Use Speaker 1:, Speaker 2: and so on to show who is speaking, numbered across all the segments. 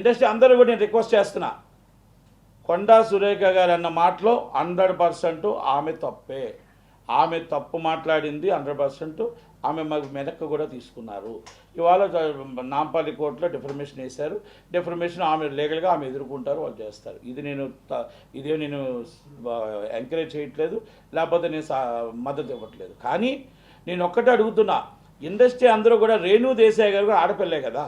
Speaker 1: Industry అందరూ కూడా నేను రిక్వెస్ట్ చేస్తున్నా, కొండా సురేఖ గారు అన్న మాటలో 100% ఆమె తప్పే. ఆమె తప్పు మాట్లాడింది 100%. ఆమె మాకు వెనక్కి కూడా తీసుకున్నారు. ఇవాళ నాంపల్లి కోర్టులో డిఫర్మేషన్ వేశారు. డిఫర్మేషన్ ఆమె లీగల్గా ఆమె ఎదుర్కొంటారు, వాళ్ళు చేస్తారు. ఇదే నేను ఎంకరేజ్ చేయట్లేదు, లేకపోతే నేను మద్దతు ఇవ్వట్లేదు. కానీ నేను ఒక్కటే అడుగుతున్నా, ఇండస్ట్రీ అందరూ కూడా రేణు దేశాయ్ గారు కూడా ఆడపిల్లే కదా.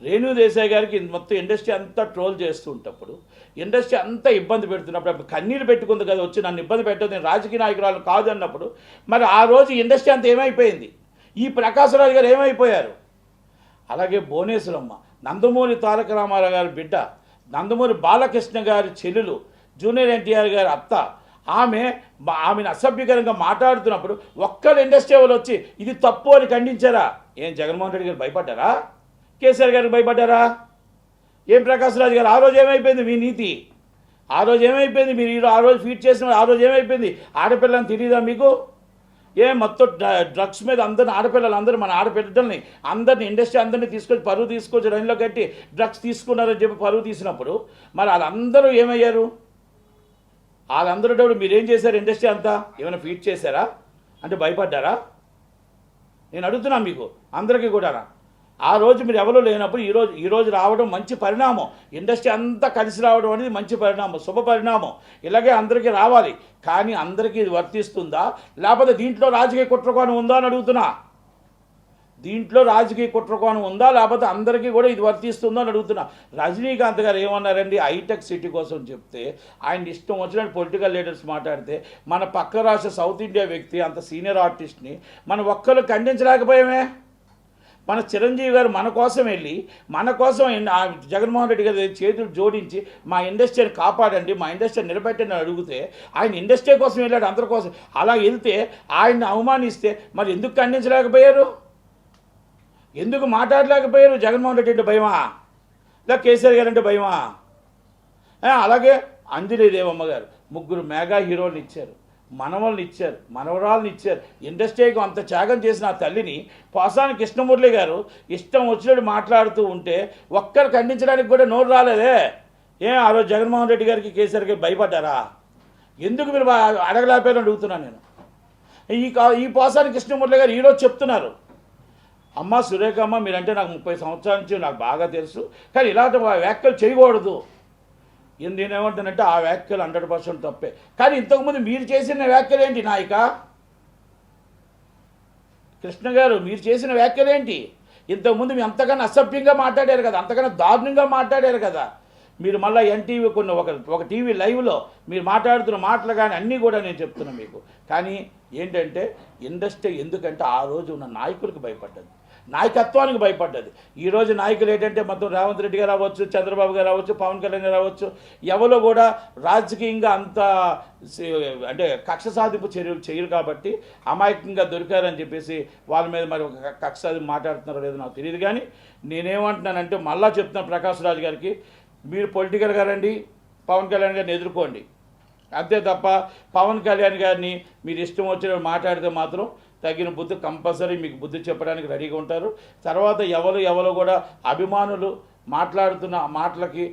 Speaker 1: రేణు దేశాయ్ గారికి మొత్తం ఇండస్ట్రీ అంతా ట్రోల్ చేస్తూ ఉంటప్పుడు, ఇండస్ట్రీ అంతా ఇబ్బంది పెడుతున్నప్పుడు, అప్పుడు కన్నీళ్ళు పెట్టుకుంది కదా వచ్చి నన్ను ఇబ్బంది పెట్టదు, నేను రాజకీయ నాయకురాలు కాదు అన్నప్పుడు, మరి ఆ రోజు ఇండస్ట్రీ అంతా ఏమైపోయింది? ఈ ప్రకాశరాజు గారు ఏమైపోయారు? అలాగే భువనేశ్వరమ్మ, నందమూరి తారక రామారావు గారి బిడ్డ, నందమూరి బాలకృష్ణ గారి చెల్లెలు, జూనియర్ ఎన్టీఆర్ గారి అత్త, ఆమెను అసభ్యకరంగా మాట్లాడుతున్నప్పుడు ఒక్కరు ఇండస్ట్రీ వాళ్ళు వచ్చి ఇది తప్పు అని ఖండించారా? ఏం జగన్మోహన్ రెడ్డి గారు భయపడ్డారా? కేసీఆర్ గారికి భయపడ్డారా? ఏం ప్రకాశరాజు గారు ఆ రోజు ఏమైపోయింది మీ నీతి? ఆ రోజు ఏమైపోయింది మీరు ఆ రోజు ఫీట్ చేసిన? ఆ రోజు ఏమైపోయింది? ఆడపిల్లని తెలియదా మీకు? మొత్తం డ్రగ్స్ మీద అందరిని, ఆడపిల్లలు అందరూ, మన ఆడపిల్లల్ని అందరిని, ఇండస్ట్రీ అందరినీ తీసుకొచ్చి రైల్లో కట్టి డ్రగ్స్ తీసుకున్నారని చెప్పి పరువు తీసినప్పుడు మరి వాళ్ళందరూ ఏమయ్యారు? వాళ్ళందరూ మీరేం చేశారు? ఇండస్ట్రీ అంతా ఏమైనా ఫీట్ చేశారా? అంటే భయపడ్డారా? నేను అడుగుతున్నా మీకు అందరికీ కూడా. ఆ రోజు మీరు ఎవరూ లేనప్పుడు ఈరోజు రావడం మంచి పరిణామం. ఇండస్ట్రీ అంతా కలిసి రావడం అనేది మంచి పరిణామం, శుభ పరిణామం. ఇలాగే అందరికీ రావాలి. కానీ అందరికీ ఇది వర్తిస్తుందా? లేకపోతే దీంట్లో రాజకీయ కుట్రకోణం ఉందా అని అడుగుతున్నా. దీంట్లో రాజకీయ కుట్రకోణం ఉందా, లేకపోతే అందరికీ కూడా ఇది వర్తిస్తుందో అని అడుగుతున్నా. రజనీకాంత్ గారు ఏమన్నారండి? హైటెక్ సిటీ కోసం చెప్తే ఆయన ఇష్టం వచ్చినట్టు పొలిటికల్ లీడర్స్ మాట్లాడితే, మన పక్క రాష్ట్ర సౌత్ ఇండియా వ్యక్తి, అంత సీనియర్ ఆర్టిస్ట్ని మనం ఒక్కరు ఖండించలేకపోయామే. మన చిరంజీవి గారు మన కోసం వెళ్ళి, మన కోసం జగన్మోహన్ రెడ్డి గారి చేతులు జోడించి మా ఇండస్ట్రీని కాపాడండి, మా ఇండస్ట్రీని నిలబెట్టండి అని అడిగితే ఆయన ఇండస్ట్రీ కోసం వెళ్ళాడు, అందరి కోసం. అలా వెళ్తే ఆయన్ని అవమానిస్తే మరి ఎందుకు ఖండించలేకపోయారు? ఎందుకు మాట్లాడలేకపోయారు? జగన్మోహన్ రెడ్డి అంటే భయమా? లేదా కేసీఆర్ గారు అంటే భయమా? అలాగే అంజలిదేవమ్మ గారు 3 మెగా హీరోలను ఇచ్చారు, మనవల్ని ఇచ్చారు, మనవరాలను ఇచ్చారు. ఇండస్ట్రీకి అంత త్యాగం చేసిన ఆ తల్లిని పోసాని కృష్ణమురళి గారు ఇష్టం వచ్చినట్టు మాట్లాడుతూ ఉంటే ఒక్కరు ఖండించడానికి కూడా నోరు రాలేదే. ఆ రోజు జగన్మోహన్ రెడ్డి గారికి, కేసీఆర్ గారికి భయపడ్డారా? ఎందుకు మీరు అడగలేకపోయారని అడుగుతున్నాను నేను. ఈ పోసాని కృష్ణమురళి గారు ఈరోజు చెప్తున్నారు, అమ్మ సురేఖమ్మ మీరంటే నాకు 30 సంవత్సరాల నుంచి నాకు బాగా తెలుసు, కానీ ఇలాంటి వ్యాఖ్యలు చేయకూడదు. నేనేమంటానంటే ఆ వ్యాఖ్యలు 100% తప్పే. కానీ ఇంతకుముందు మీరు చేసిన వ్యాఖ్యలు ఏంటి నాయక కృష్ణ గారు? మీరు చేసిన వ్యాఖ్యలు ఏంటి? ఇంతకుముందు మీరు అంతకన్నా అసభ్యంగా మాట్లాడారు కదా, అంతకన్నా దారుణంగా మాట్లాడారు కదా. మీరు మళ్ళీ ఎన్టీవీ ఒక టీవీ లైవ్లో మీరు మాట్లాడుతున్న మాటలు కానీ అన్నీ కూడా నేను చెప్తున్నా మీకు. కానీ ఏంటంటే ఇండస్ట్రీ ఎందుకంటే ఆ రోజు ఉన్న నాయకులకు భయపడ్డది, నాయకత్వానికి భయపడ్డది. ఈరోజు నాయకులు ఏంటంటే మొత్తం రేవంత్ రెడ్డి గారు రావచ్చు, చంద్రబాబు గారు రావచ్చు, పవన్ కళ్యాణ్ గారు రావచ్చు, ఎవరో కూడా రాజకీయంగా అంత అంటే కక్ష సాధింపు చర్యలు చేయరు కాబట్టి అమాయకంగా దొరికారని చెప్పేసి వాళ్ళ మీద మరి ఒక కక్ష సాధింపు మాట్లాడుతున్నారో లేదో నాకు తెలియదు. కానీ నేనేమంటున్నానంటే మళ్ళా చెప్తున్నాను ప్రకాష్ రాజు గారికి, మీరు పొలిటికల్గా రండి, పవన్ కళ్యాణ్ గారిని ఎదుర్కోండి. అంతే తప్ప పవన్ కళ్యాణ్ గారిని మీరు ఇష్టం వచ్చినట్టు మాట్లాడితే మాత్రం తగిన బుద్ధి కంపల్సరీ మీకు బుద్ధి చెప్పడానికి రెడీగా ఉంటారు. తర్వాత ఎవరు కూడా అభిమానులు మాట్లాడుతున్న మాటలకి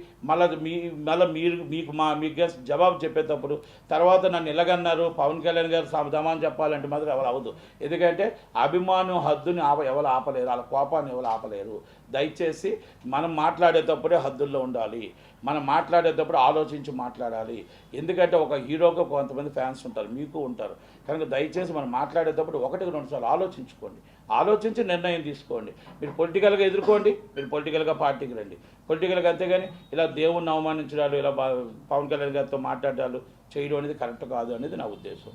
Speaker 1: మీకు జవాబు చెప్పేటప్పుడు తర్వాత నన్ను ఇలాగన్నారు పవన్ కళ్యాణ్ గారు సమాధానం చెప్పాలంటే మాత్రం ఎవరు అవ్వదు. ఎందుకంటే అభిమానం హద్దుని ఎవరు ఆపలేరు, వాళ్ళ కోపాన్ని ఎవరు ఆపలేరు. దయచేసి మనం మాట్లాడేటప్పుడే హద్దుల్లో ఉండాలి, మనం మాట్లాడేటప్పుడు ఆలోచించి మాట్లాడాలి. ఎందుకంటే ఒక హీరోగా కొంతమంది ఫ్యాన్స్ ఉంటారు, మీకు ఉంటారు. కనుక దయచేసి మనం మాట్లాడేటప్పుడు 1-2 సార్లు ఆలోచించుకోండి, ఆలోచించి నిర్ణయం తీసుకోండి. మీరు పొలిటికల్గా ఎదుర్కోండి, మీరు పొలిటికల్గా పార్టీకి రండి. పొలిటికల్గా అంతేగాని ఇలా దేవుణ్ణి అవమానించడాలు, ఇలా పవన్ కళ్యాణ్ గారితో మాట్లాడాలు చేయడం అనేది కరెక్ట్ కాదు అనేది నా ఉద్దేశం.